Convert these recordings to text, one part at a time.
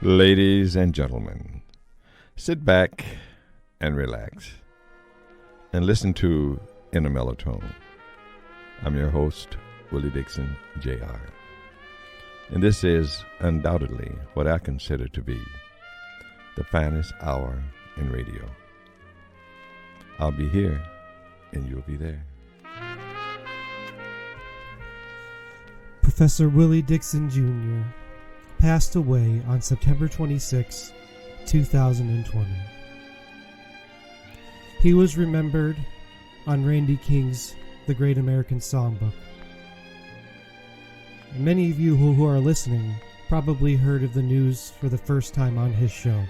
Ladies and gentlemen, sit back and relax and listen to In a Melotone. I'm your host, Willie Dixon, Jr. And this is undoubtedly what I consider to be the finest hour in radio. I'll be here and you'll be there. Professor Willie Dixon, Jr. passed away on September 26, 2020. He was remembered on Randy King's The Great American Songbook. Many of you who are listening probably heard of the news for the first time on his show.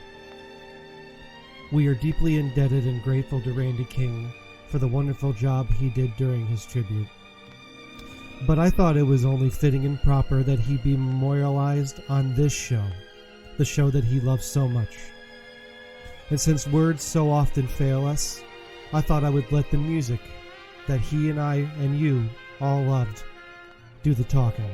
We are deeply indebted and grateful to Randy King for the wonderful job he did during his tribute. But I thought it was only fitting and proper that he be memorialized on this show, the show that he loves so much. And since words so often fail us, I thought I would let the music that he and I and you all loved do the talking.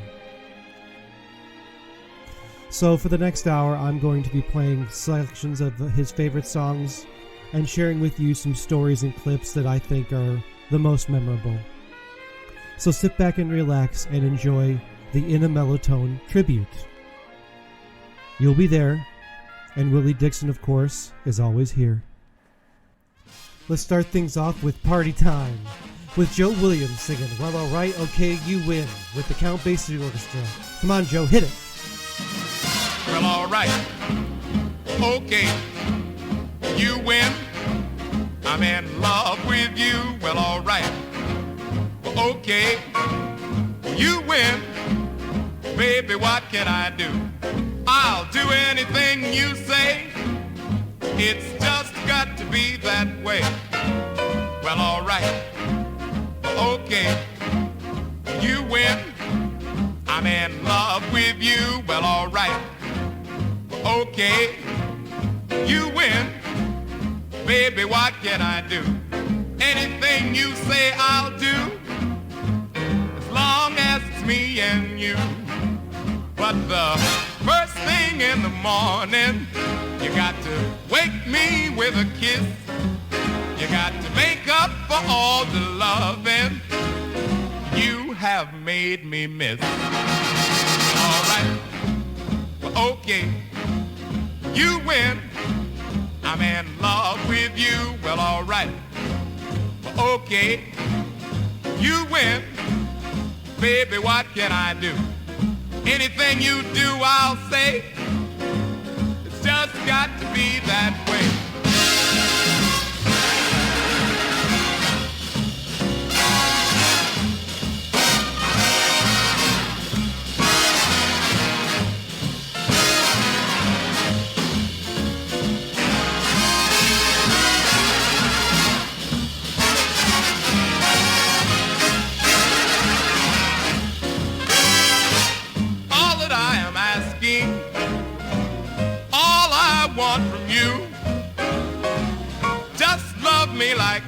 So for the next hour, I'm going to be playing selections of his favorite songs and sharing with you some stories and clips that I think are the most memorable. So sit back and relax and enjoy the In a Melotone tribute. You'll be there, and Willie Dixon, of course, is always here. Let's start things off with Party Time, with Joe Williams singing Well Alright, Okay, You Win, with the Count Basie Orchestra. Come on, Joe, hit it. Well, alright, okay, you win. I'm in love with you. Well, alright. Okay, you win. Baby, what can I do? I'll do anything you say. It's just got to be that way. Well, alright. Okay, you win. I'm in love with you. Well, alright. Okay, you win. Baby, what can I do? Anything you say I'll do, as long as it's me and you. But the first thing in the morning, you got to wake me with a kiss. You got to make up for all the loving you have made me miss. All right, well, okay, you win. I'm in love with you. Well, all right. Okay, you win. Baby, what can I do? Anything you do, I'll say. It's just got to be that way. From you, just love me like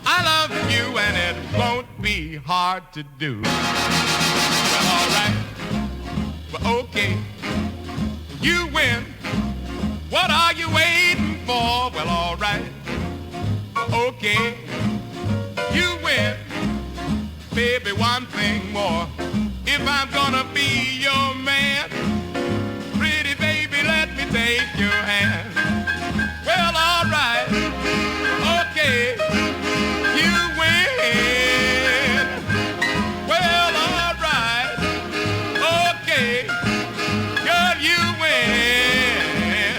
I love you, and it won't be hard to do. Well, all right, well, okay, you win. What are you waiting for? Well, all right, okay, you win. Baby, one thing more, if I'm gonna be your man, pretty baby, let me take your hand. Well, all right, okay, you win. Well, all right, okay, girl, you win.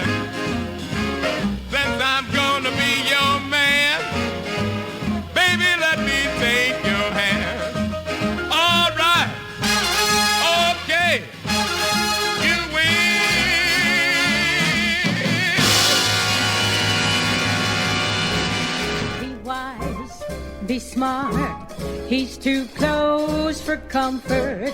Since I'm gonna be your man, baby, let me take your hand. All right, okay, you Be smart, he's too close for comfort.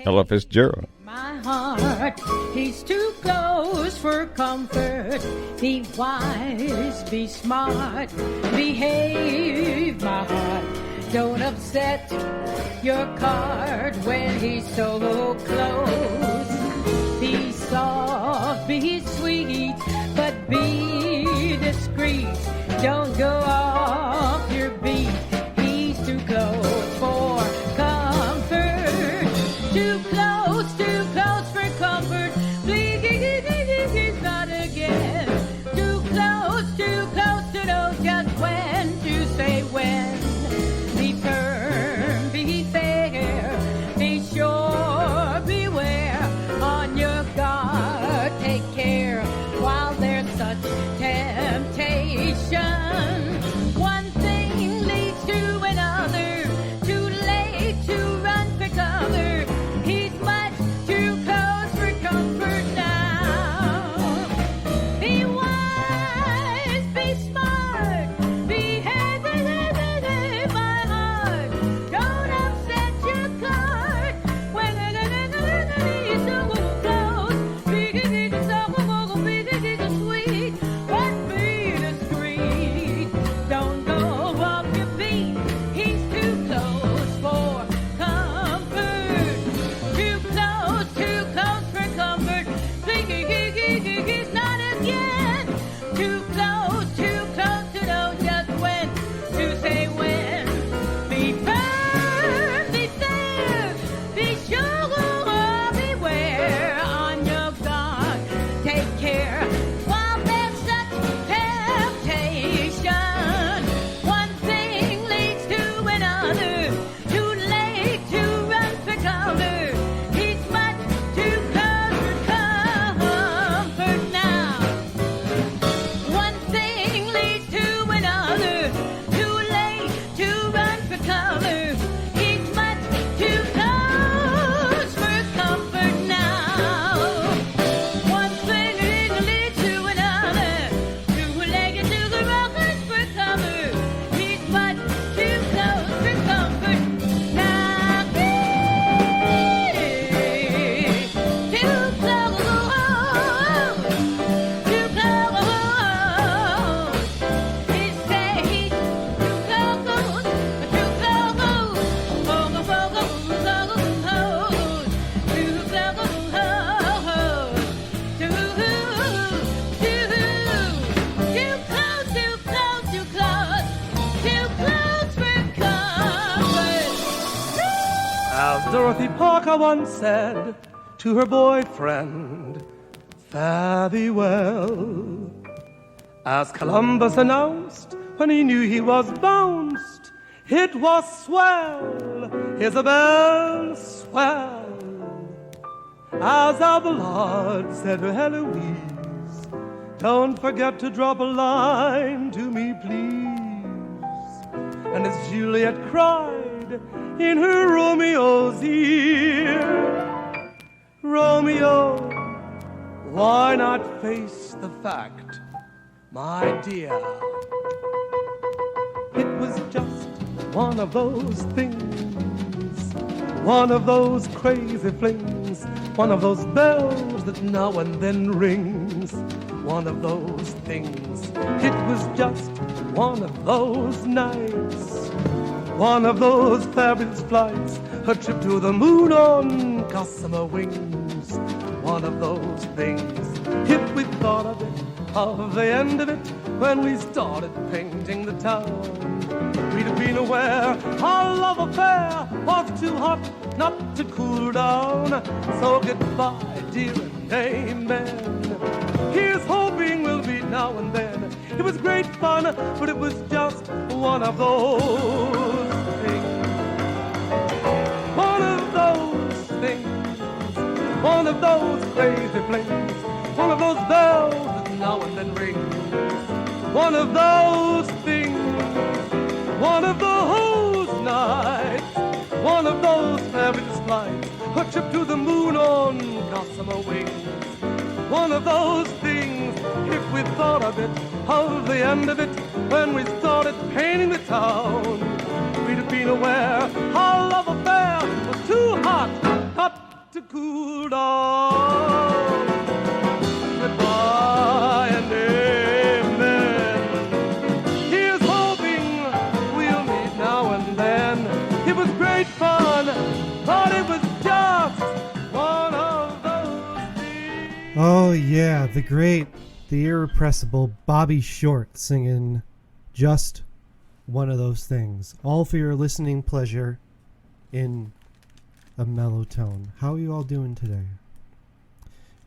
Ella Fitzgerald. My heart, he's too close for comfort. Be wise, be smart, behave, my heart. Don't upset your card when he's so close. Be soft, be sweet. trees. Don't go off your beat. He's too close for comfort. Too close for comfort. Please not again. Too close to know just when to say when. Be firm, be fair, be sure, beware. On your guard, take care while there's such temptation. One thing leads to another. Too late to run for cover. He's much too close for comfort now. Be wise, be smart, behave my heart. Don't upset your cart when he's so close. Be so sweet, but be discreet. Don't go off your beat. He's too close for comfort. Too close for comfort. Please not again. Too close to know just when to say when. Be firm, be fair, be sure, beware. On your guard, take care while there's such temptation. One thing leads to another. Too late to run for cover. He's much too close for comfort now. One thing leads to another. Too late to run for cover. He's much too close for comfort now. One thing leads to another. Too late to run for cover. He's much too close for comfort now. Too close. He said he's too close. As Dorothy Parker once said to her boyfriend, fare thee well. As Columbus announced when he knew he was bounced, it was swell, Isabel, swell. As Abelard said to Heloise, don't forget to drop a line to me, please. And as Juliet cried in her Romeo's ear, Romeo, why not face the fact, my dear? It was just one of those things, one of those crazy flings, one of those bells that now and then rings, one of those things. It was just one of those nights, one of those fabulous flights, a trip to the moon on gossamer wings, one of those things. If we thought of it, of the end of it, when we started painting the town, we'd have been aware our love affair was too hot not to cool down. So goodbye, dear, and amen. Here's hoping we'll meet now and then. It was great fun, but it was just one of those things. One of those things. One of those crazy flings. One of those bells that now and then rings. One of those things. One of those nights. One of those fabulous flights. A trip to the moon on gossamer wings. One of those things, if we thought of it, of the end of it, when we started painting the town, we'd have been aware our love affair was too hot to cool down. Goodbye and amen. Here's hoping we'll meet now and then. It was great fun, but it was just one of those things. Oh yeah, the the irrepressible Bobby Short singing Just One of Those Things. All for your listening pleasure in a mellow tone. How are you all doing today?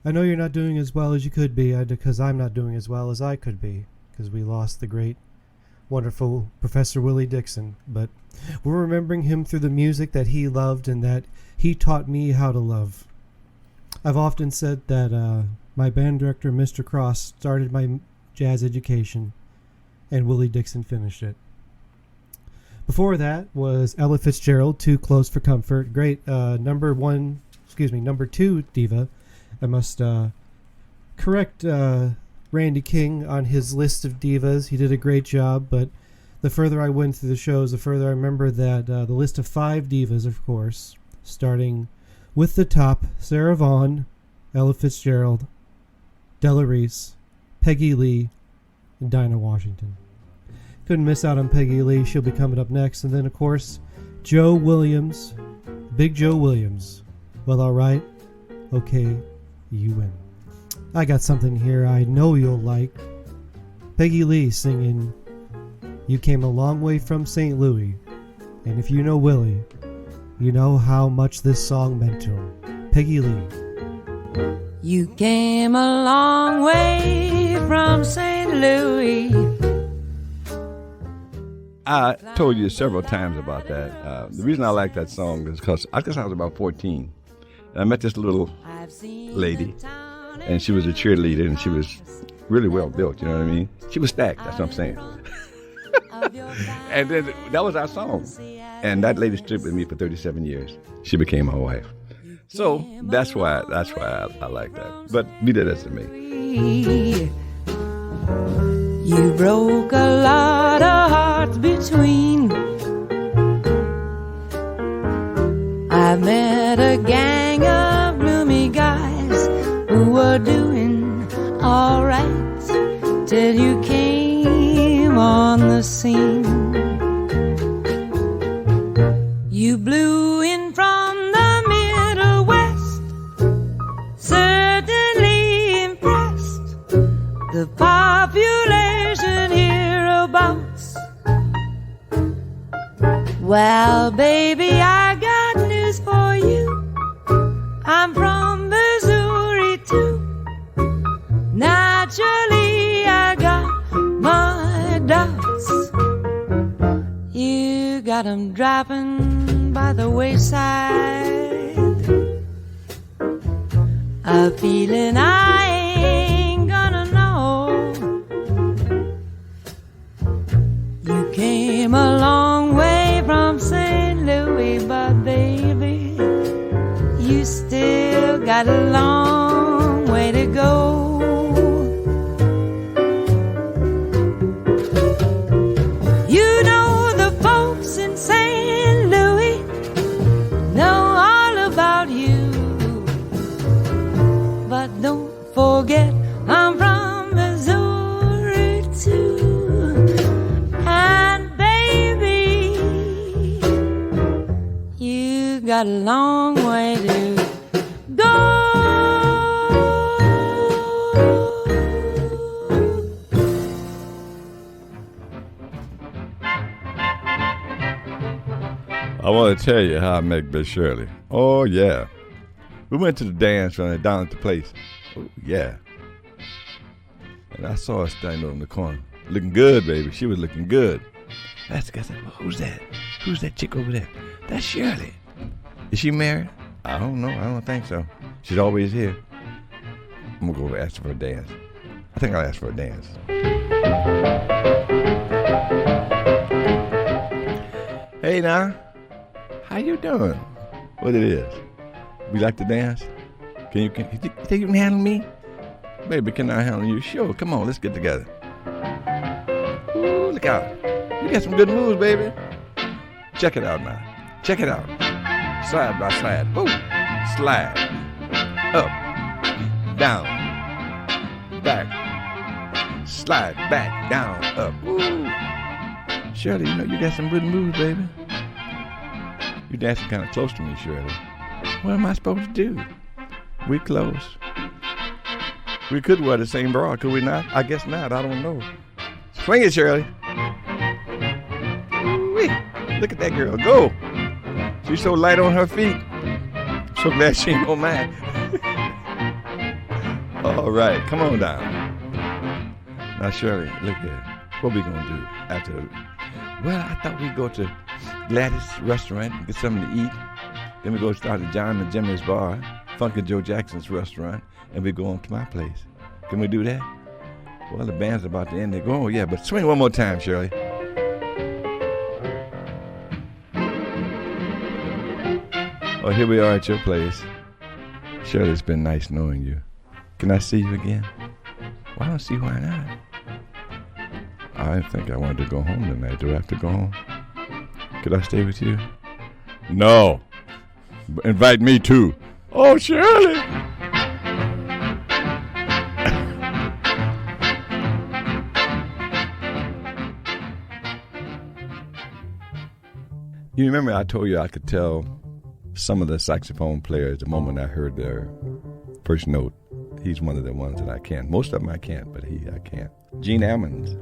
I know you're not doing as well as you could be, because I'm not doing as well as I could be, because we lost the great, wonderful Professor Willie Dixon. But we're remembering him through the music that he loved and that he taught me how to love. I've often said that my band director, Mr. Cross, started my jazz education, and Willie Dixon finished it. Before that was Ella Fitzgerald, Too Close for Comfort. Great number two diva. I must correct Randy King on his list of divas. He did a great job, but the further I went through the shows, the further I remember that the list of 5 divas, of course, starting with the top: Sarah Vaughan, Ella Fitzgerald, Della Reese, Peggy Lee, and Dinah Washington. Couldn't miss out on Peggy Lee. She'll be coming up next. And then, of course, Joe Williams, Big Joe Williams. Well, all right. Okay, you win. I got something here I know you'll like. Peggy Lee singing You Came a Long Way from St. Louis. And if you know Willie, you know how much this song meant to him. Peggy Lee. You came a long way from St. Louis. I told you several times about that. The reason I like that song is because I guess I was about 14. And I met this little lady, and she was a cheerleader, and she was really well built, you know what I mean? She was stacked, that's what I'm saying. And then that was our song. And that lady stood with me for 37 years. She became my wife. So that's why I like that. But be that as it may. You broke a lot of hearts between. I met a gang of gloomy guys who were doing all right till you came on the scene. You blew in from the Middle West, certainly impressed the population hereabouts. Well, baby, I got news for you. I'm from Missouri too. Naturally, I got my doubts. You got 'em dropping by the wayside, a feeling I ain't gonna know. You came a long way from St. Louis, but baby, you still got a long way to go. You know the folks in St. Louis know all about you, but don't forget I'm from Missouri too. And baby, you got a long way to go. I want to tell you how I met Miss Shirley. Oh, yeah. We went to the dance down at the place. Oh, yeah. And I saw her standing over in the corner. Looking good, baby. She was looking good. I said, well, who's that? Who's that chick over there? That's Shirley. Is she married? I don't know. I don't think so. She's always here. I'm going to go ask her for a dance. I think I'll ask for a dance. Hey, now. How you doing? What it is? We like to dance? You think you can handle me? Baby, can I handle you? Sure, come on, let's get together. Ooh, look out. You got some good moves, baby. Check it out now. Check it out. Slide by slide. Ooh, slide. Up. Down. Back. Slide back, down, up. Ooh. Shirley, you know you got some good moves, baby. You dancing kind of close to me, Shirley. What am I supposed to do? We close. We could wear the same bra, could we not? I guess not. I don't know. Swing it, Shirley. Ooh-wee. Look at that girl. Go. She's so light on her feet. So glad she ain't on mine. All right. Come on down. Now, Shirley, look here. What we going to do after? Well, I thought we'd go to Gladys' restaurant and get something to eat. Then we go start at John and Jimmy's bar, Funky Joe Jackson's restaurant, and we go on to my place. Can we do that? Well, the band's about to end. They go, oh, yeah, but swing one more time, Shirley. Oh, here we are at your place. Shirley, it's been nice knowing you. Can I see you again? Well, I don't see why not. I think I wanted to go home tonight. Do I have to go home? Could I stay with you? No. Invite me too. Oh, Shirley. You remember I told you I could tell some of the saxophone players the moment I heard their first note. He's one of the ones that I can't. Most of them I can't, but I can't. Gene Ammons.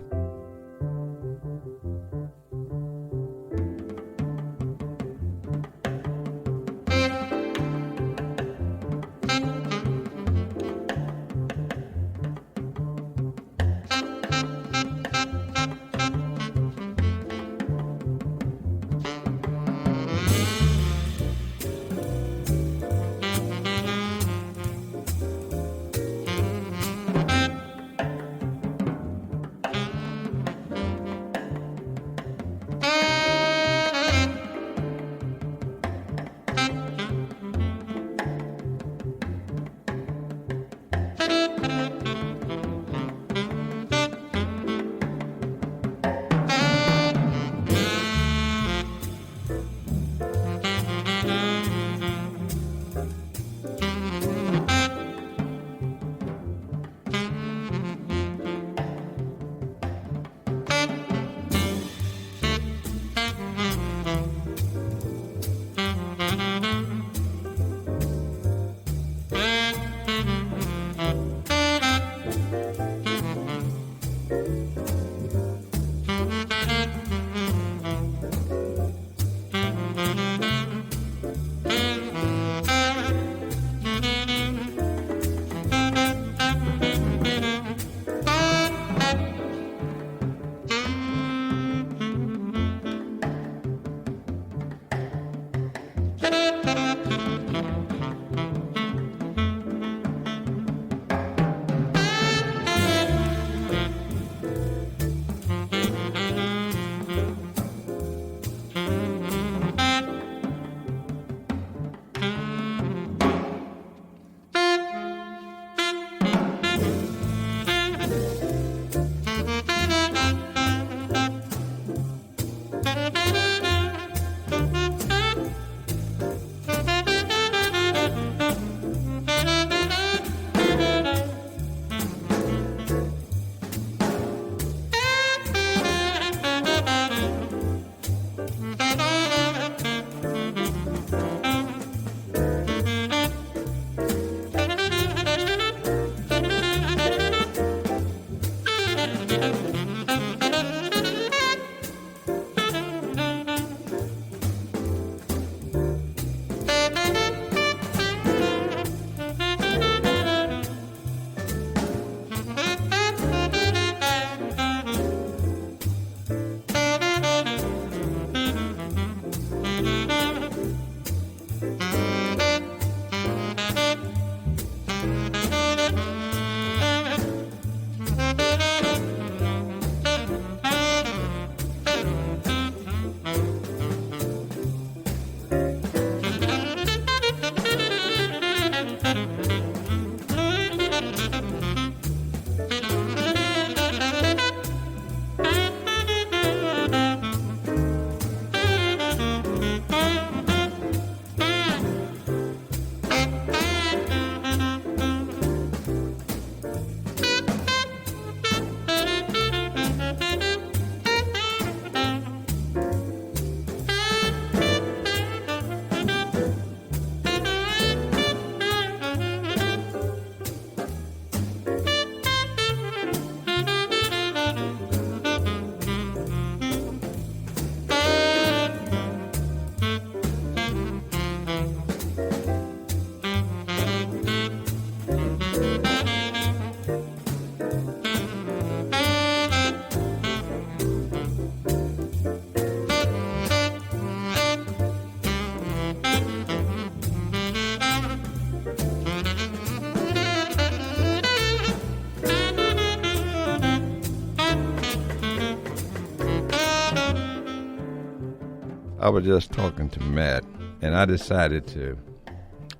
I was just talking to Matt, and I decided to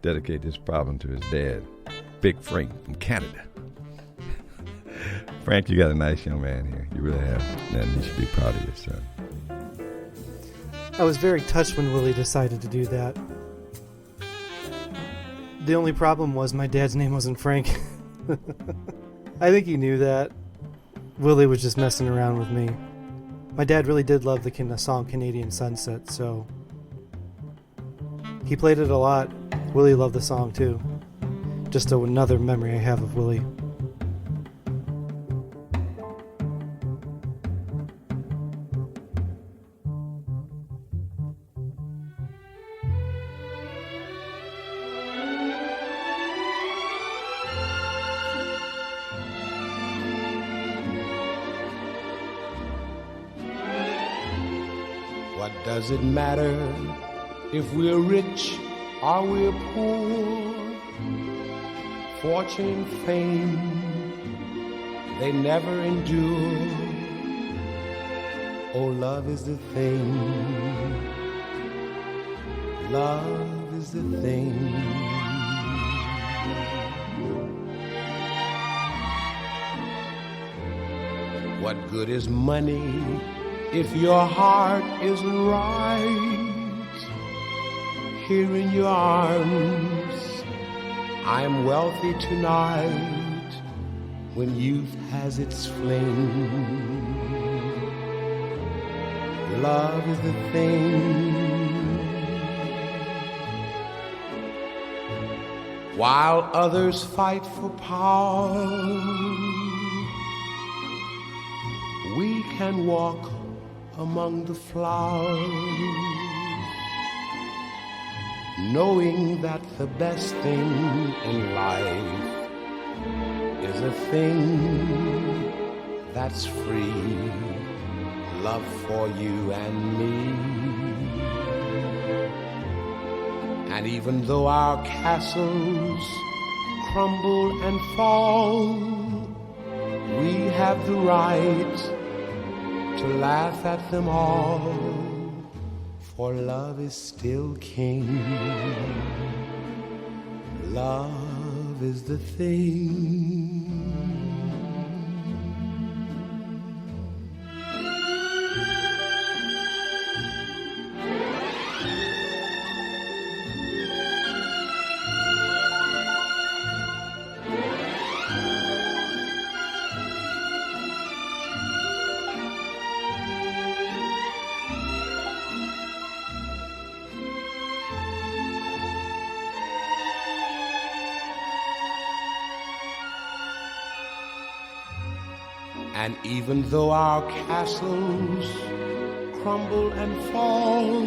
dedicate this problem to his dad, Big Frank from Canada. Frank, you got a nice young man here. You really have, and you should be proud of your son. I was very touched when Willie decided to do that. The only problem was my dad's name wasn't Frank. I think he knew that. Willie was just messing around with me. My dad really did love the song Canadian Sunset, so he played it a lot. Willie loved the song too. Just another memory I have of Willie. What does it matter if we're rich or we're poor? Fortune and fame, they never endure. Oh, love is the thing. Love is the thing. What good is money if your heart isn't right? Here in your arms, I'm wealthy tonight. When youth has its fling, love is the thing. While others fight for power, we can walk among the flowers, knowing that the best thing in life is a thing that's free, love for you and me. And even though our castles crumble and fall, we have the right to laugh at them all, for love is still king. Love is the thing. And even though our castles crumble and fall,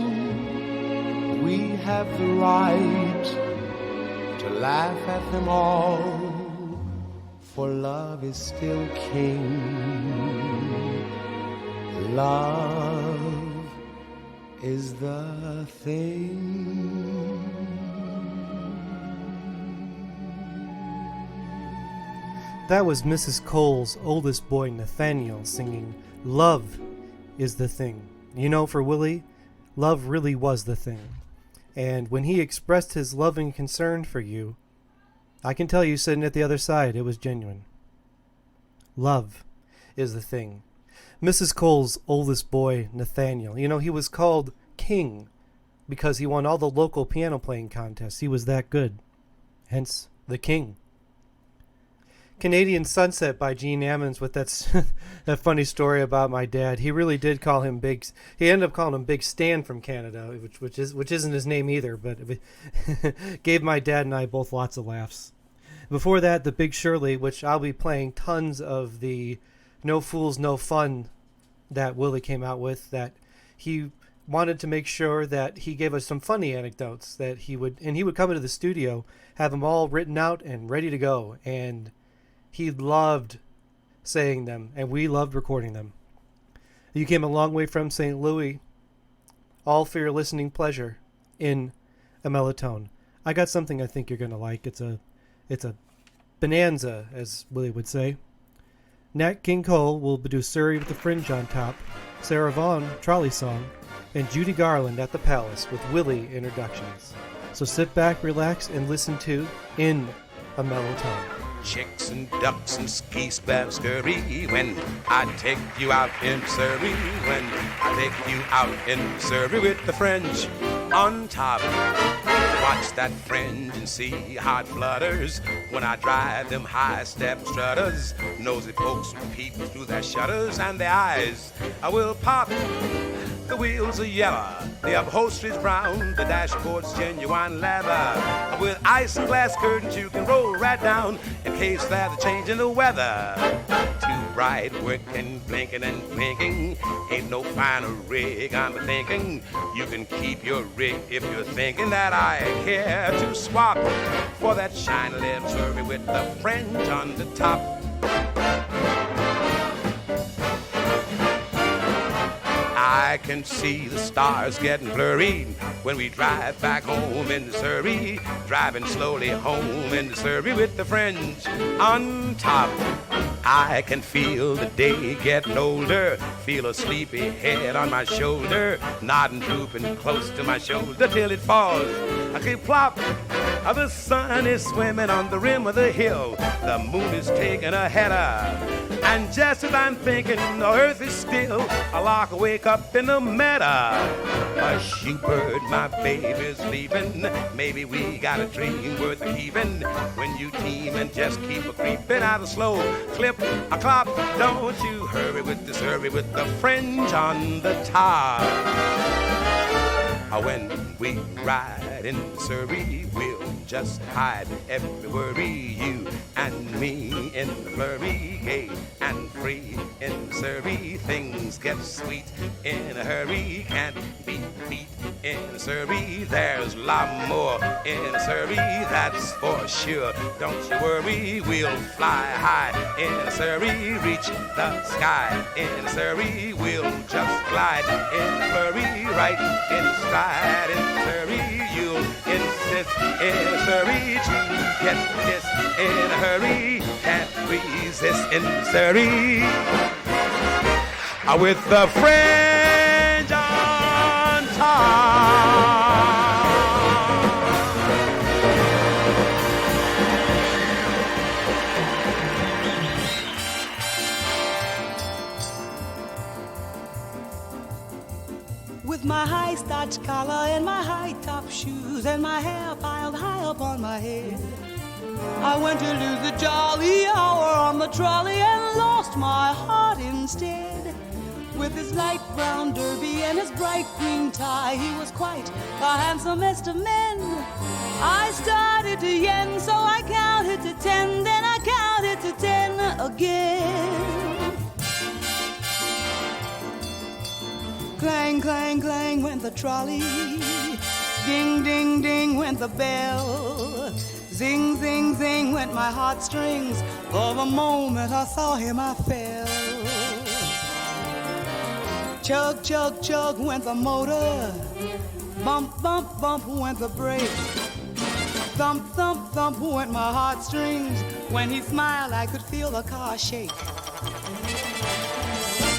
we have the right to laugh at them all, for love is still king. Love is the thing. That was Mrs. Cole's oldest boy, Nathaniel, singing, "Love is the thing." You know, for Willie, love really was the thing. And when he expressed his loving concern for you, I can tell you, sitting at the other side, it was genuine. Love is the thing. Mrs. Cole's oldest boy, Nathaniel, you know, he was called King because he won all the local piano playing contests. He was that good. Hence, the King. Canadian Sunset by Gene Ammons, with that funny story about my dad. He really did call him Big. He ended up calling him Big Stan from Canada, which isn't his name either, but it gave my dad and I both lots of laughs. Before that, the Big Shirley, which I'll be playing tons of the No Fools, No Fun that Willie came out with, that he wanted to make sure that he gave us some funny anecdotes that he would come into the studio, have them all written out and ready to go, and he loved saying them, and we loved recording them. You came a long way from St. Louis, all for your listening pleasure, in a melotone. I got something I think you're going to like. It's a bonanza, as Willie would say. Nat King Cole will do Surrey with the Fringe on top, Sarah Vaughan, Trolley Song, and Judy Garland at the Palace with Willie introductions. So sit back, relax, and listen to In a Mellow Tone. Chicks and ducks and skis better scurry when I take you out in Surrey. When I take you out in Surrey with the fringe on top. Watch that fringe and see how it flutters when I drive them high-step strutters. Nosy folks will peep through their shutters and their eyes I will pop. The wheels are yellow, the upholstery's brown, the dashboard's genuine leather. With ice-glass curtains you can roll right down in case there's a change in the weather. Too bright, working, blinking and blinking, ain't no finer rig, I'm thinking. You can keep your rig if you're thinking that I care to swap for that shiny little Surrey with the fringe on the top. I can see the stars getting blurry when we drive back home in Surrey. Driving slowly home in Surrey with the fringe on top. I can feel the day getting older, feel a sleepy head on my shoulder, nodding, drooping close to my shoulder till it falls. I keep plop. The sun is swimming on the rim of the hill, the moon is taking a header, and just as I'm thinking the earth is still, a lark wake up in the meadow. A shoebird, my baby's leaving, maybe we got a dream worth keeping. When you team and just keep a creeping out a slow clip, a clop, don't you hurry with the Surrey with the fringe on the top. When we ride in Surrey, we'll just hide every worry. You and me in the flurry, gay and free in Surrey. Things get sweet in a hurry, can't be beat in Surrey. There's a lot more in Surrey, that's for sure. Don't you worry, we'll fly high in Surrey, reach the sky in Surrey. We'll just glide in Surrey, right in stride in Surrey. You'll insist in Surrey to get this in a hurry. Can't resist in Surrey. With the fringe on top. With my high starch collar and my high top shoes and my hair piled high up on my head, I went to lose a jolly hour on the trolley and lost my heart instead. With his light brown derby and his bright green tie, he was quite the handsomest of men. I started to yen, so I counted to 10, then I counted to 10 again. Clang, clang, clang went the trolley. Ding, ding, ding went the bell. Zing, zing, zing went my heartstrings. For the moment I saw him I fell. Chug, chug, chug went the motor. Bump, bump, bump went the brake. Thump, thump, thump went my heartstrings. When he smiled I could feel the car shake.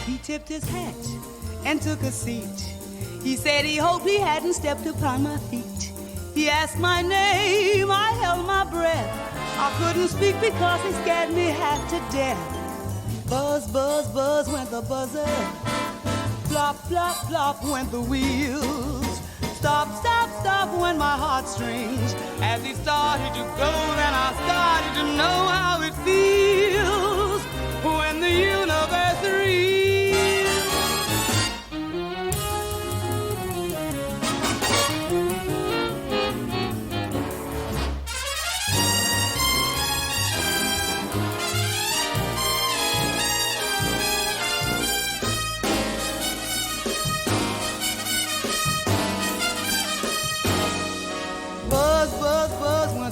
He tipped his hat and took a seat. He said he hoped he hadn't stepped upon my feet. He asked my name, I held my breath. I couldn't speak because he scared me half to death. Buzz, buzz, buzz went the buzzer. Flop, flop, flop went the wheels. Stop, stop, stop went my heartstrings. As he started to go, then I started to know how it feels when the universe reels.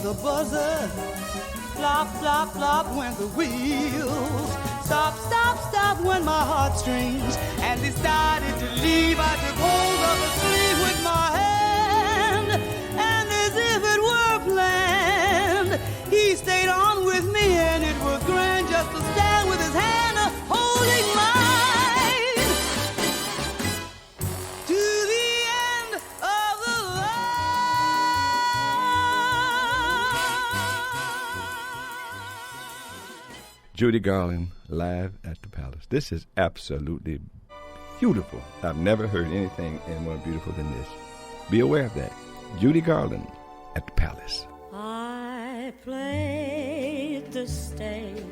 The buzzer, flop, flop, flop went the wheels. Stop, stop, stop went my heartstrings. As he started to leave, I took hold of the sleeve with my hand, and as if it were planned, he stayed on with me, and it was grand just to stand with his hand holding mine. To the Judy Garland live at the Palace. This is absolutely beautiful. I've never heard anything any more beautiful than this. Be aware of that. Judy Garland at the Palace. I played the stage,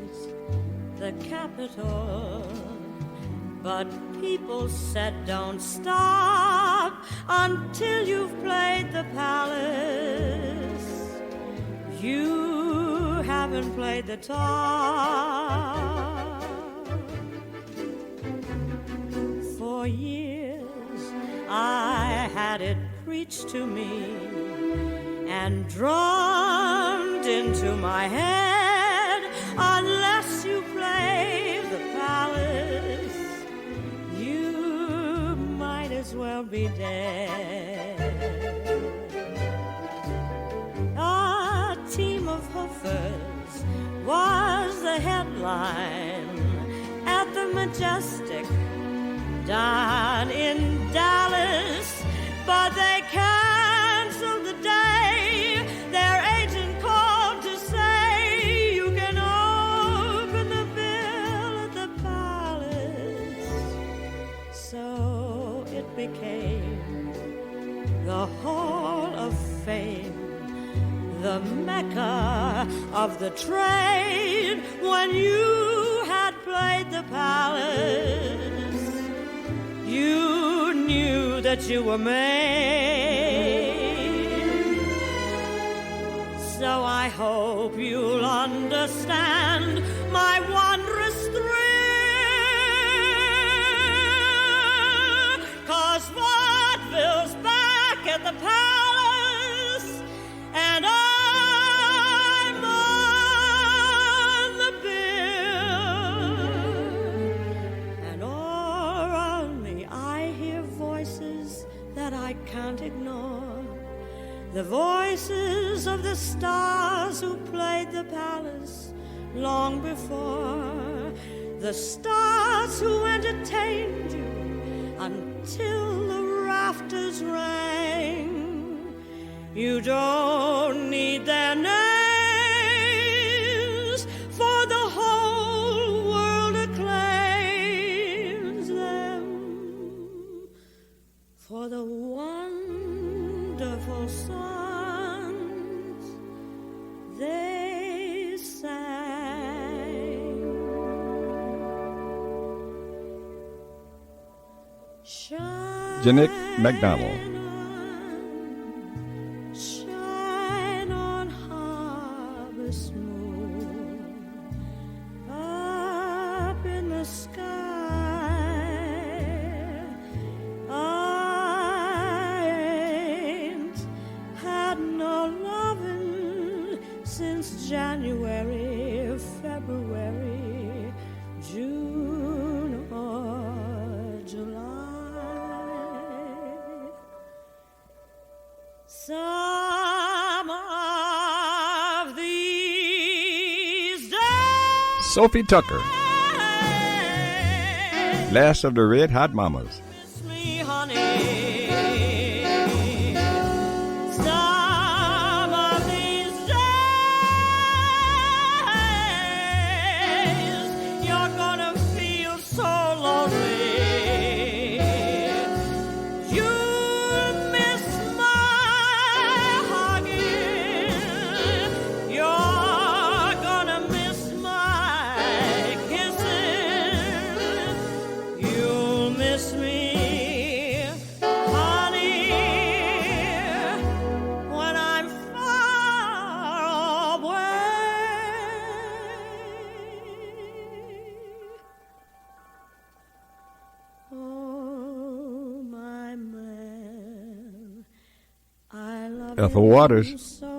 the Capitol, but people said don't stop until you've played the Palace. You haven't played the top. For years I had it preached to me and drummed into my head, unless you play the Palace, you might as well be dead. A team of hoofers was the headline at the Majestic down in Dallas, but they canceled the day. Their agent called to say you can open the bill at the Palace. So it became the Hall of Fame, the Mecca of the trade. When you had played the Palace, you knew that you were made. So I hope you'll understand my wondrous thrill, 'cause vaudeville's back at the Palace, and I'm on the bill. And all around me I hear voices that I can't ignore, the voices of the stars who played the Palace long before, the stars who entertained you until the rafters rang. You don't need their names, for the whole world acclaims them for the wonderful songs they sang. Jeanette McDonald. Shine on, harvest moon, up in the sky. I ain't had no lovin' since January, February, June or July. Some of these days, Sophie Tucker, last of the Red Hot Mamas. miss me, honey. Some of these days, you're gonna feel so lonely. You miss my hugging. You're gonna miss my kissing. You'll miss me, honey, when I'm far away. Oh, my man, I love Ethel him Waters. so.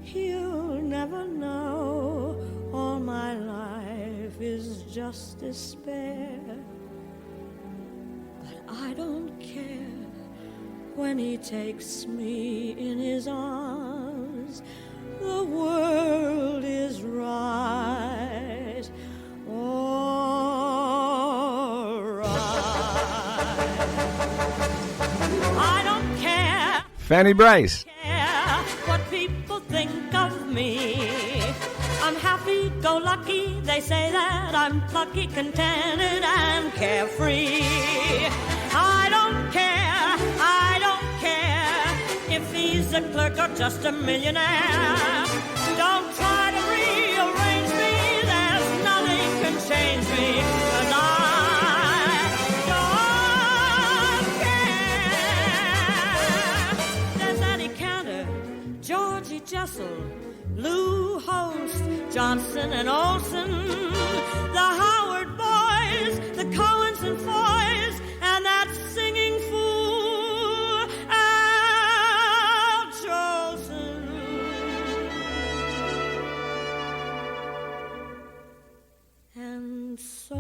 He'll never know all my life is just despair. But I don't care when he takes me in his arms. The world is right. All right. I don't care. Fanny Bryce. Care what people think of me. I'm happy-go-lucky. They say that I'm plucky, contented, and carefree. I don't care if he's a clerk or just a millionaire. Don't try to rearrange me. There's nothing can change me, 'cause I don't care. There's Eddie Cantor, Georgie Jessel, Lou Holst, Johnson and Olsen, the Howard boys, the Coens and Foys, and that singing fool Al Jolson. And so,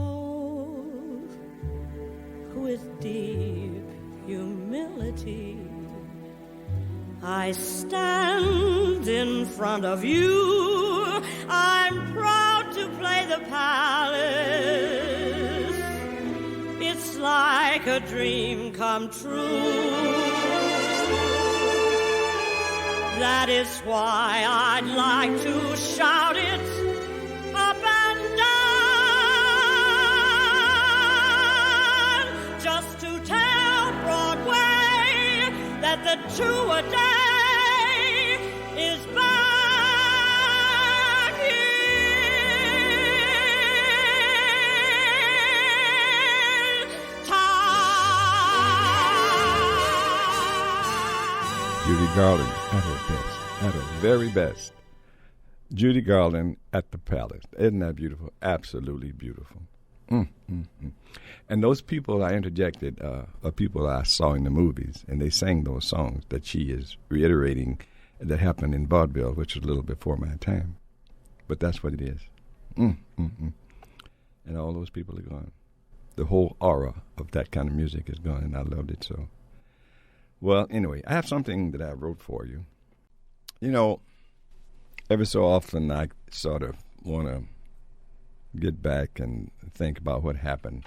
with deep humility, I stand in front of you. I'm proud to play the palace. It's like a dream come true. That is why I'd like to shout it up and down, just to tell Broadway that the two-a-day is back in town. Judy Garland at her best, at her very best. Judy Garland at the Palace. Isn't that beautiful? Absolutely beautiful. And those people I interjected are people I saw in the movies, and they sang those songs that she is reiterating that happened in vaudeville, which was a little before my time. But that's what it is. And all those people are gone. The whole aura of that kind of music is gone, and I loved it so. Well, anyway, I have something that I wrote for you. You know, every so often I sort of want to get back and think about what happened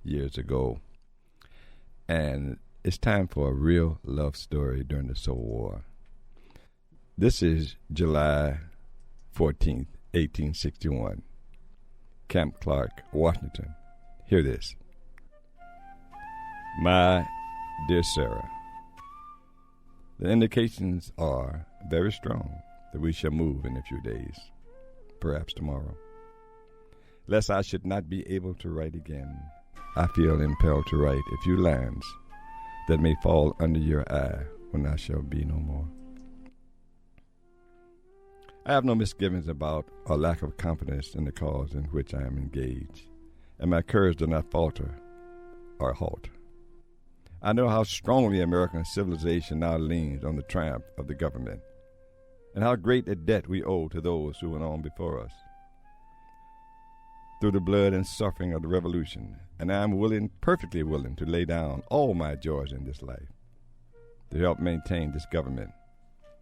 years ago. And it's time for a real love story during the Civil War. This is July 14th, 1861. Camp Clark, Washington. Hear this. My dear Sarah, the indications are very strong that we shall move in a few days, perhaps tomorrow. Lest I should not be able to write again, I feel impelled to write a few lines that may fall under your eye when I shall be no more. I have no misgivings about or lack of confidence in the cause in which I am engaged, and my courage does not falter or halt. I know how strongly American civilization now leans on the triumph of the government, and how great a debt we owe to those who went on before us through the blood and suffering of the Revolution, and I am perfectly willing to lay down all my joys in this life to help maintain this government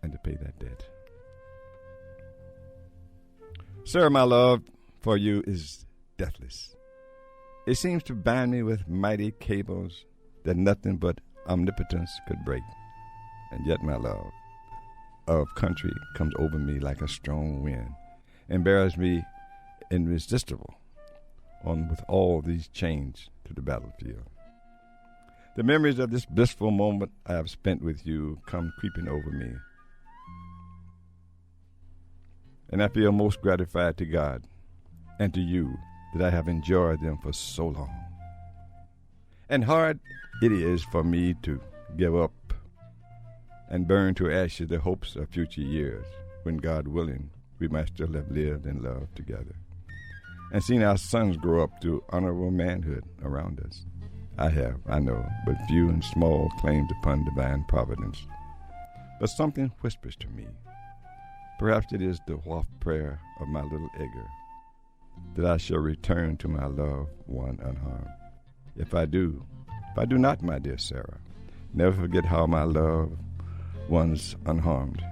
and to pay that debt. Sir, my love for you is deathless. It seems to bind me with mighty cables that nothing but omnipotence could break. And yet my love of country comes over me like a strong wind and bears me irresistible on with all these chains to the battlefield. The memories of this blissful moment I have spent with you come creeping over me, and I feel most gratified to God and to you that I have enjoyed them for so long. And hard it is for me to give up and burn to ashes the hopes of future years, when, God willing, we might still have lived and loved together, and seen our sons grow up to honorable manhood around us. I have, I know, but few and small claims upon divine providence. But something whispers to me, perhaps it is the waft prayer of my little Edgar, that I shall return to my loved one unharmed. If I do not, my dear Sarah, never forget how my loved one's unharmed.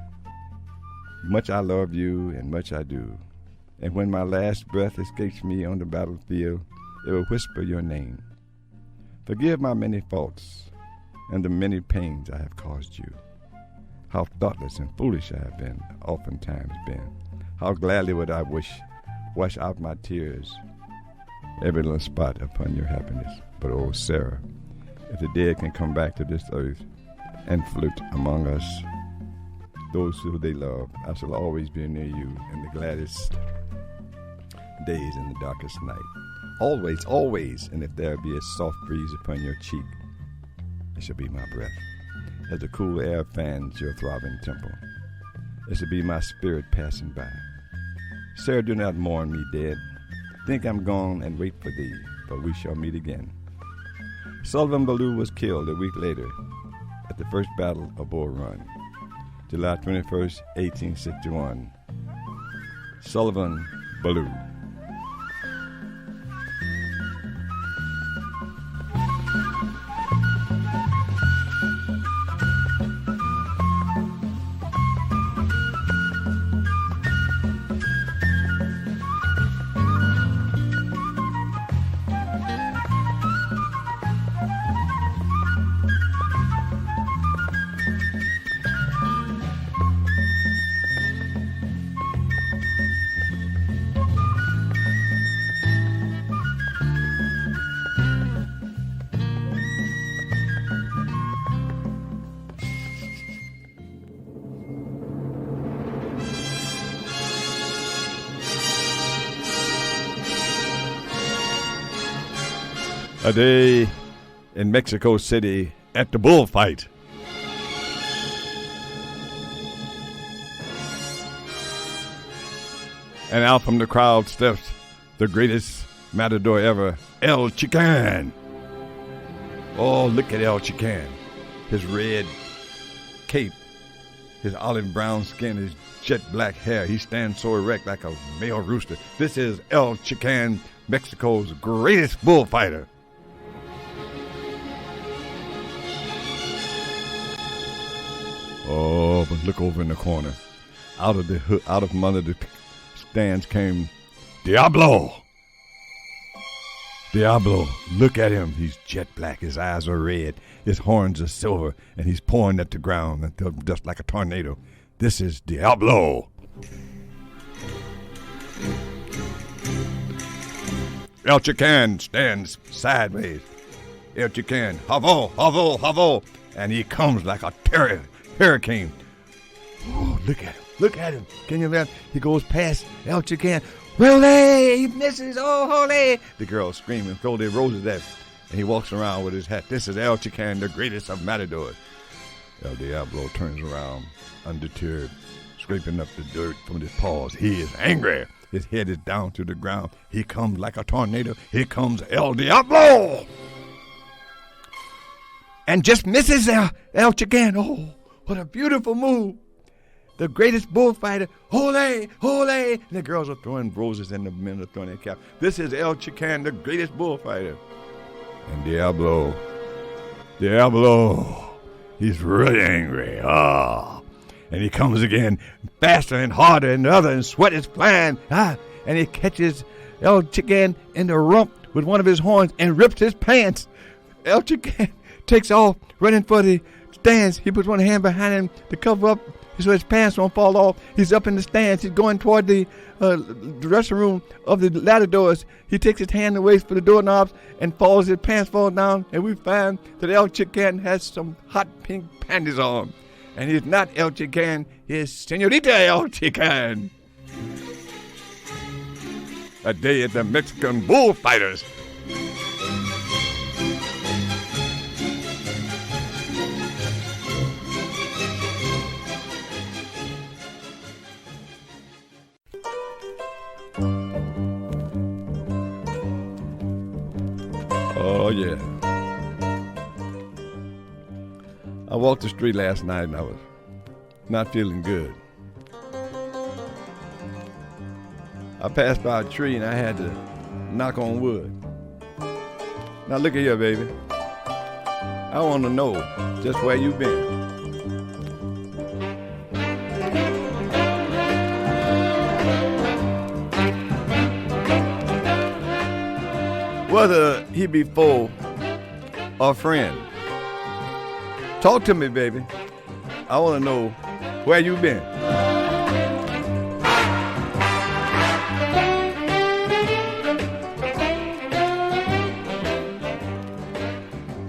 Much I love you, and much I do. And when my last breath escapes me on the battlefield, it will whisper your name. Forgive my many faults and the many pains I have caused you. How thoughtless and foolish I have been, oftentimes been. How gladly would I wash out my tears, every little spot upon your happiness. But oh, Sarah, if the dead can come back to this earth and float among us, those who they love, I shall always be near you in the gladdest days and the darkest night. Always, always, and if there be a soft breeze upon your cheek, it shall be my breath. As the cool air fans your throbbing temple, it shall be my spirit passing by. Sarah, do not mourn me dead. Think I'm gone and wait for thee, for we shall meet again. Sullivan Ballou was killed a week later at the first battle of Bull Run, July 21st, 1861. Sullivan Ballou. A day in Mexico City at the bullfight. And out from the crowd steps the greatest matador ever, El Chican. Oh, look at El Chican. His red cape, his olive brown skin, his jet black hair. He stands so erect like a male rooster. This is El Chican, Mexico's greatest bullfighter. Oh, but look over in the corner. Out of under the stands came Diablo. Diablo, look at him. He's jet black. His eyes are red. His horns are silver, and he's pouring at the ground just like a tornado. This is Diablo. El Chican stands sideways. El Chican, havo, havo, havo, and he comes like a hurricane. Oh, look at him. Look at him. Can you imagine? He goes past El Chican. Willie, he misses. Oh, holy. The girls scream and throw their roses at him. And he walks around with his hat. This is El Chican, the greatest of matadors. El Diablo turns around, undeterred, scraping up the dirt from his paws. He is angry. His head is down to the ground. He comes like a tornado. Here comes El Diablo. And just misses El Chican. Oh, what a beautiful move. The greatest bullfighter. Ole, ole. And the girls are throwing roses and the men are throwing their cap. This is El Chican, the greatest bullfighter. And Diablo, he's really angry. And he comes again faster and harder and other, and sweat is flying. And he catches El Chican in the rump with one of his horns and rips his pants. El Chican takes off, running for the stands. He puts one hand behind him to cover up so his pants don't fall off. He's up in the stands. He's going toward the dressing room of the ladder doors. He takes his hand away for the doorknobs and falls. His pants fall down, and we find that El Chican has some hot pink panties on. And he's not El Chican, he's Senorita El Chican. A day at the Mexican bullfighters. Oh, yeah. I walked the street last night and I was not feeling good. I passed by a tree and I had to knock on wood. Now look at here, baby. I want to know just where you've been. Whether he be foe or friend. Talk to me, baby. I want to know where you been.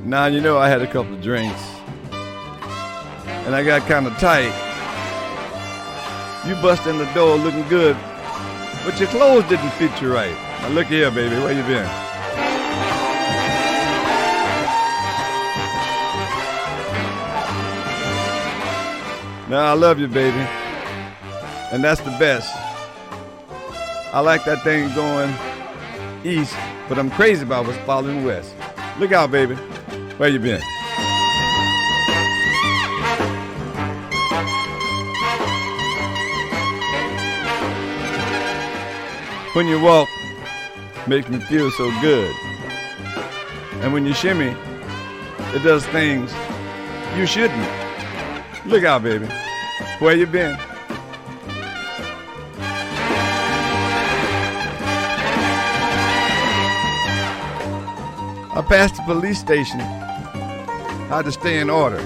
Now, you know, I had a couple of drinks, and I got kind of tight. You bust in the door looking good, but your clothes didn't fit you right. Now, look here, baby. Where you been? Now, I love you, baby, and that's the best. I like that thing going east, but I'm crazy about what's following west. Look out, baby. Where you been? When you walk, makes me feel so good. And when you shimmy, it does things you shouldn't. Look out, baby. Where you been? I passed the police station. I had to stay in order.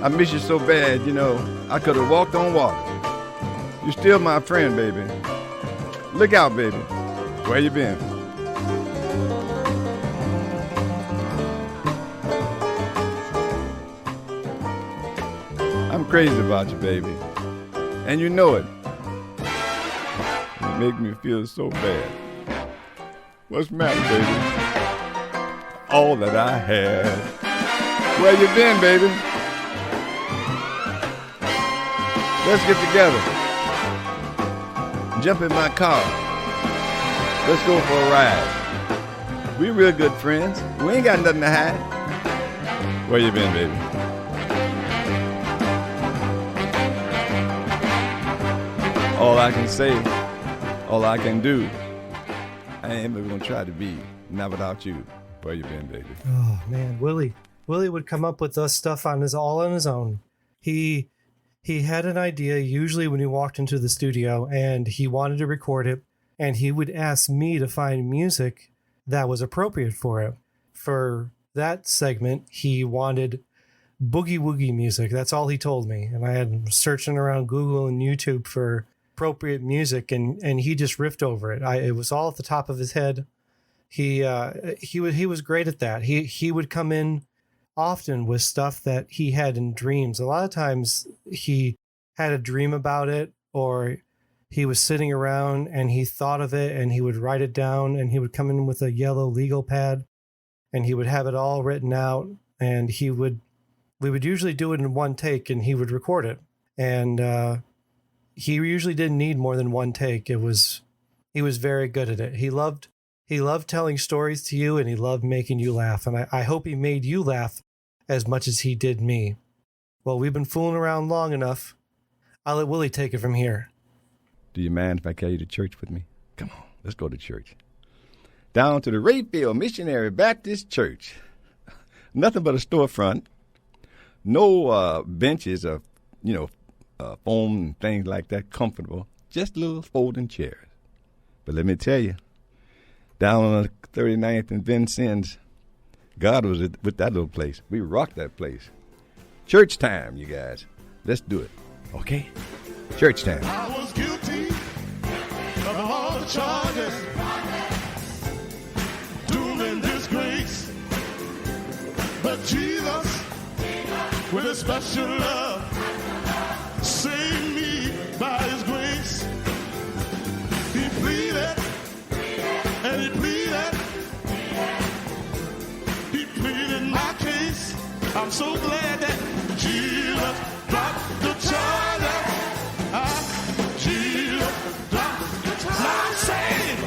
I miss you so bad, you know, I could have walked on water. You're still my friend, baby. Look out, baby. Where you been? I'm crazy about you, baby. And you know it. You make me feel so bad. What's the matter, baby? All that I had. Where you been, baby? Let's get together. Jump in my car. Let's go for a ride. We real good friends. We ain't got nothing to hide. Where you been, baby? All I can say, all I can do, I ain't even gonna try to be, not without you. Where you been, baby? Oh man, Willie would come up with this stuff on his own. He had an idea usually when he walked into the studio, and he wanted to record it, and he would ask me to find music that was appropriate for it. For that segment, he wanted boogie woogie music. That's all he told me, and I had searching around Google and YouTube for appropriate music, and he just riffed over it. It was all at the top of his head. He was great at that. He would come in often with stuff that he had in dreams. A lot of times he had a dream about it, or he was sitting around and he thought of it and he would write it down, and he would come in with a yellow legal pad and he would have it all written out, and we would usually do it in one take, and he would record it. And he usually didn't need more than one take. He was very good at it. He loved telling stories to you, and he loved making you laugh. And I hope he made you laugh as much as he did me. Well, we've been fooling around long enough. I'll let Willie take it from here. Do you mind if I carry you to church with me? Come on, let's go to church. Down to the Rayfield Missionary Baptist Church. Nothing but a storefront. No benches of, foam and things like that, comfortable. Just little folding chairs. But let me tell you, down on the 39th and Vincennes, God was with that little place. We rocked that place. Church time, you guys. Let's do it. Okay? Church time. I was guilty of all the charges, doom and disgrace. But Jesus, with his special love, saved me by his grace. He pleaded, and he pleaded. He pleaded my case. I'm so glad that Jesus dropped the charges. Jesus dropped the charges.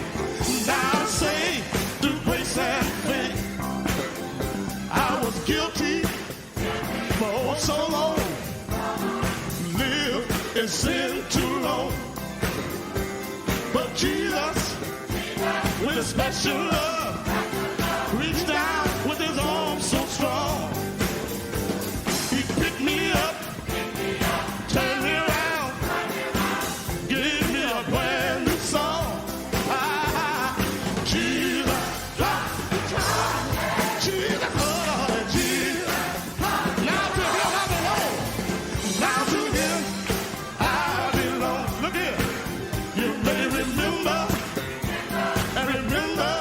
Now I'm saved through grace and faith. I was guilty for so long, lived in sin too long. But Jesus, with a special love, reached down with his arms so strong. He picked me up, turned me around, gave me a brand new song. Jesus dropped the charge. Jesus, Lord, Jesus. Now to him I belong. Now to him I belong. Look here. You may remember, and remember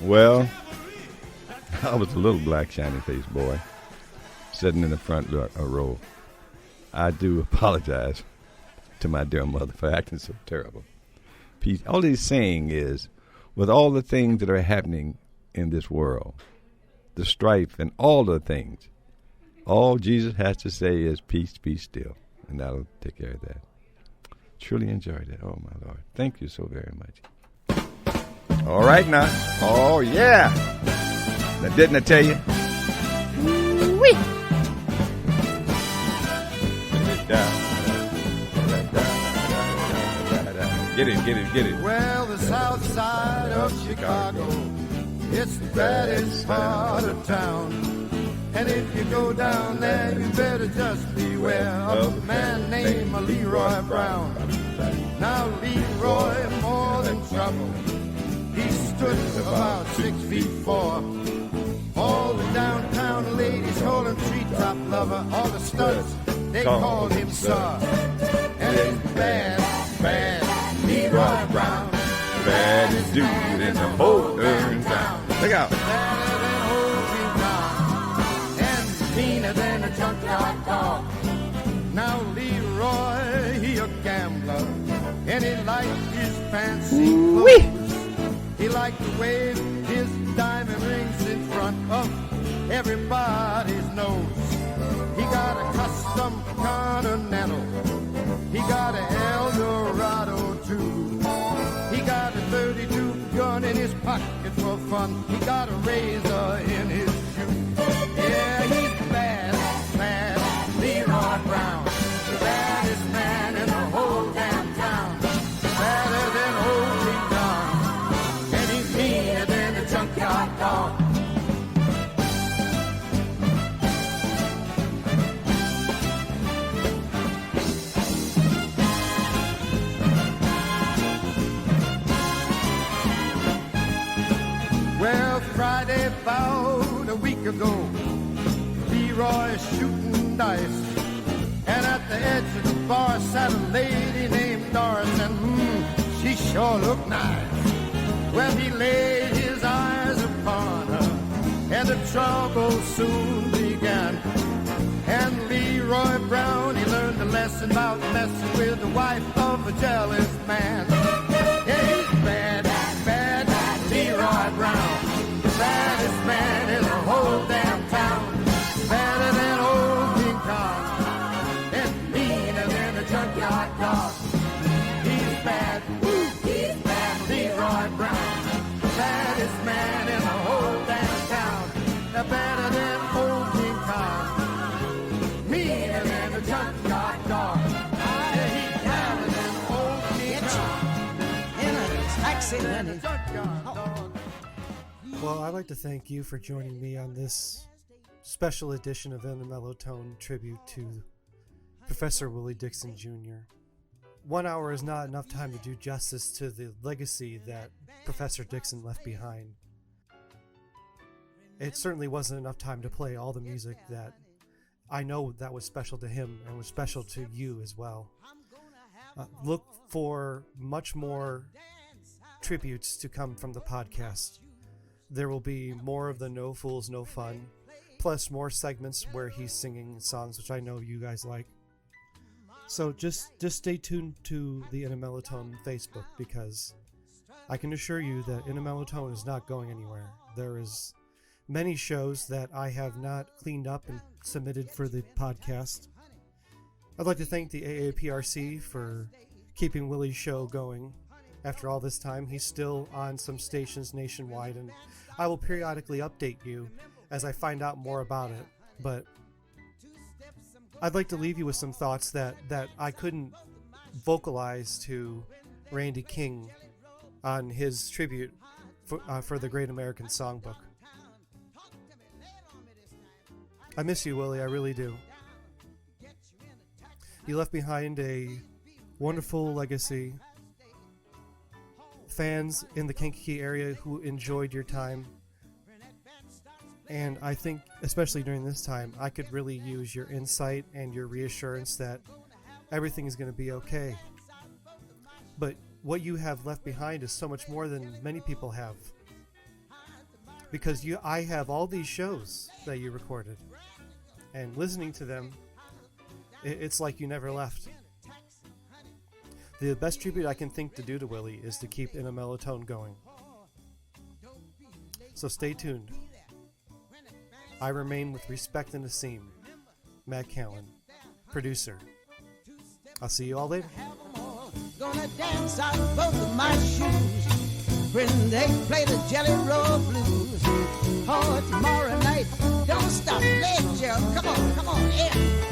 Well, I was a little black shiny-faced boy sitting in the front row. I do apologize to my dear mother for acting so terrible. All he's saying is, with all the things that are happening in this world, the strife and all the things, all Jesus has to say is peace, be still, and that'll take care of that. Truly enjoyed it. Oh, my Lord. Thank you so very much. All right now. Oh, yeah. Now, didn't I tell you? Woo-wee. Get it. Well, the south side of Chicago, it's the baddest part of town. And if you go down there, you better just beware of a man named Leroy Brown. Now Leroy, more than trouble, he stood about 6'4". All the downtown ladies call him treetop lover. All the studs, they call him sir. And he's bad Leroy Brown, baddest dude in the whole darn town. Look out. Meaner than a junkyard dog. Now Leroy, he a gambler, and he liked his fancy clothes. He liked to wave his diamond rings in front of everybody's nose. He got a custom Continental. He got an Eldorado too. He got a 32 gun in his pocket for fun. He got a razor in his shoe. Yeah, he's bad Leroy Brown, the baddest man in the whole damn town. Badder than old King John, and he's meaner than a junkyard dog. Well, Friday about a week ago, Leroy shooting dice, and at the edge of the bar sat a lady named Doris, and she sure looked nice. Well, he laid his eyes upon her, and the trouble soon began. And Leroy Brown, he learned a lesson about messing with the wife of a jealous man. Yeah, he's bad Leroy Brown, the baddest man in the whole damn town. Better than old King Kong, and meaner than a junkyard dog. He's bad Leroy Brown, the baddest man in the whole damn town. Better than old King Kong, meaner than a junkyard dog. He's better than old King Kong, in a taxi than a junkyard dog. Well, I'd like to thank you for joining me on this special edition of In a Mellow Tone tribute to Professor Willie Dixon Jr. 1 hour is not enough time to do justice to the legacy that Professor Dixon left behind. It certainly wasn't enough time to play all the music that I know that was special to him and was special to you as well. Look for much more tributes to come from the podcast. There will be more of the No Fools, No Fun, plus more segments where he's singing songs, which I know you guys like. So just stay tuned to the In a Mellow Tone Facebook, because I can assure you that In a Mellow Tone is not going anywhere. There is many shows that I have not cleaned up and submitted for the podcast. I'd like to thank the AAPRC for keeping Willie's show going. After all this time, he's still on some stations nationwide, and I will periodically update you as I find out more about it. But I'd like to leave you with some thoughts that I couldn't vocalize to Randy King on his tribute for the Great American Songbook. I miss you, Willie, I really do. You left behind a wonderful legacy. Fans in the Kankakee area who enjoyed your time. And I think, especially during this time, I could really use your insight and your reassurance that everything is going to be okay. But what you have left behind is so much more than many people have. because I have all these shows that you recorded, and listening to them, it's like you never left. The best tribute I can think to do to Willie is to keep In a Mellow Tone going. So stay tuned. I remain with respect and esteem, Matt Callan, producer. I'll see you all later. Gonna dance out both of my shoes when they play the Jelly Roll Blues. Oh, tomorrow night, don't stop, play it, Joe. Come on, yeah.